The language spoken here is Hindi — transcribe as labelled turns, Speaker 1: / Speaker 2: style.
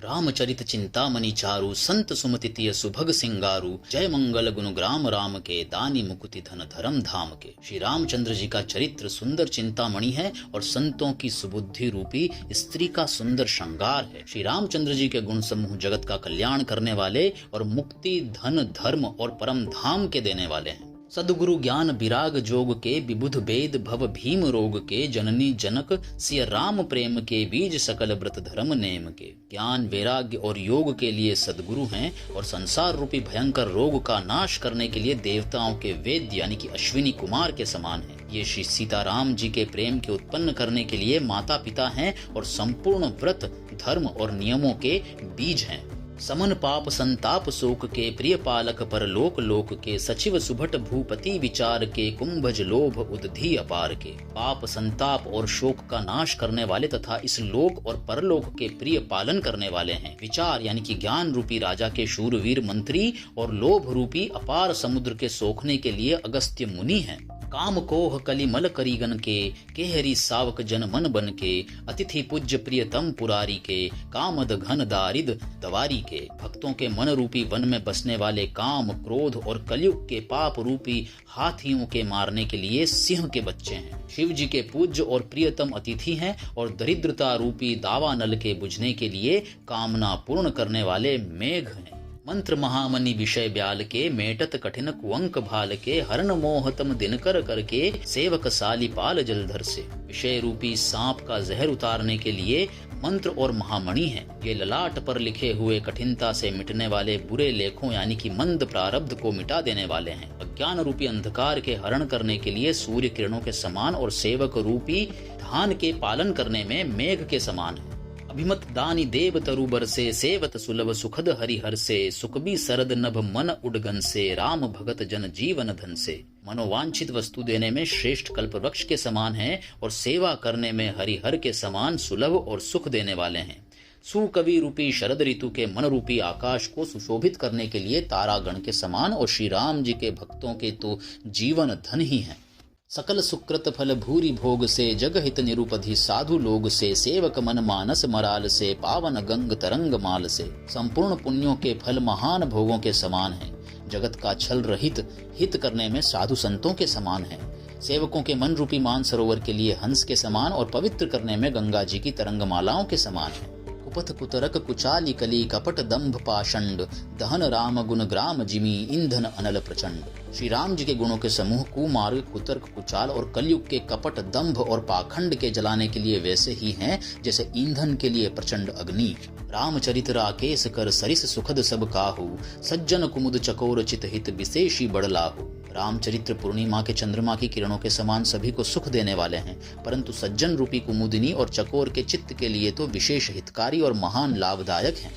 Speaker 1: रामचरित चिंतामणि चारु संत सुमतिय सुभग सिंगारू। जय मंगल गुण ग्राम राम के, दानी मुकुति धन धर्म धाम के। श्री रामचंद्र जी का चरित्र सुंदर चिंतामणि है और संतों की सुबुद्धि रूपी स्त्री का सुंदर श्रृंगार है। श्री रामचंद्र जी के गुण समूह जगत का कल्याण करने वाले और मुक्ति धन धर्म और परम धाम के देने वाले हैं। सदगुरु ज्ञान विराग जोग के, विबुध वेद भव भीम रोग के। जननी जनक सिय राम प्रेम के, बीज सकल व्रत धर्म नेम के। ज्ञान वैराग्य और योग के लिए सदगुरु हैं और संसार रूपी भयंकर रोग का नाश करने के लिए देवताओं के वेद्य यानी कि अश्विनी कुमार के समान हैं। ये श्री सीताराम जी के प्रेम के उत्पन्न करने के लिए माता पिता हैं और संपूर्ण व्रत धर्म और नियमों के बीज हैं। समन पाप संताप शोक के, प्रिय पालक परलोक लोक के। सचिव सुभट भूपति विचार के, कुंभज लोभ उदधि अपार के। पाप संताप और शोक का नाश करने वाले तथा इस लोक और परलोक के प्रिय पालन करने वाले हैं। विचार यानी कि ज्ञान रूपी राजा के शूरवीर मंत्री और लोभ रूपी अपार समुद्र के सोखने के लिए अगस्त्य मुनि हैं। काम कोह कलिमल करीगन के हरि सावक जन मन बन के। अतिथि पूज्य प्रियतम पुरारी के, कामद घन दारिद दवारी के। भक्तों के मन रूपी वन में बसने वाले काम क्रोध और कलयुग के पाप रूपी हाथियों के मारने के लिए सिंह के बच्चे हैं। शिव जी के पूज्य और प्रियतम अतिथि हैं और दरिद्रता रूपी दावानल के बुझने के लिए कामना पूर्ण करने वाले मेघ हैं। मंत्र महामनि विषय ब्याल के, मेटत कठिन कुअंक भाल के। हरण मोहतम दिनकर करके, सेवक साली पाल जलधर से। विषय रूपी सांप का जहर उतारने के लिए मंत्र और महामणि हैं। ये ललाट पर लिखे हुए कठिनता से मिटने वाले बुरे लेखों यानी कि मंद प्रारब्ध को मिटा देने वाले हैं। अज्ञान रूपी अंधकार के हरण करने के लिए सूर्य किरणों के समान और सेवक रूपी धान के पालन करने में मेघ के समान है। अभिमत दानी देव तरु बरसे, सेवत सुलभ सुखद हरिहर से। सुखबी सरद नभ मन उडगन से, राम भगत जन जीवन धन से। मनोवांछित वस्तु देने में श्रेष्ठ कल्पवृक्ष के समान हैं और सेवा करने में हरिहर के समान सुलभ और सुख देने वाले हैं। सुकवि रूपी शरद ऋतु के मन रूपी आकाश को सुशोभित करने के लिए तारागण के समान और श्री राम जी के भक्तों के तो जीवन धन ही हैं। सकल सुकृत फल भूरि भोग से, जग हित निरुपधि साधु लोग से। सेवक मन मानस मराल से, पावन गंग तरंग माल से। संपूर्ण पुण्यों के फल महान भोगों के समान हैं। जगत का छल रहित हित करने में साधु संतों के समान हैं। सेवकों के मन रूपी मानसरोवर के लिए हंस के समान और पवित्र करने में गंगा जी की तरंगमालाओं के समान है। कुपथ कुतरक कुचाली कली, कपट दंभ पाषंड। दहन राम गुण ग्राम जिमी, ईंधन अनल प्रचंड। श्री राम जी के गुणों के समूह कुमार्ग कुतर्क कुचाल और कलयुग के कपट दंभ और पाखंड के जलाने के लिए वैसे ही हैं जैसे ईंधन के लिए प्रचंड अग्नि। रामचरित राकेश कर सरिस सुखद सब काहू, सज्जन कुमुद चकोर चित हित विशेषी बड़लाहू। रामचरित्र पूर्णिमा के चंद्रमा की किरणों के समान सभी को सुख देने वाले हैं, परंतु सज्जन रूपी कुमुदिनी और चकोर के चित्त के लिए तो विशेष हितकारी और महान लाभदायक हैं।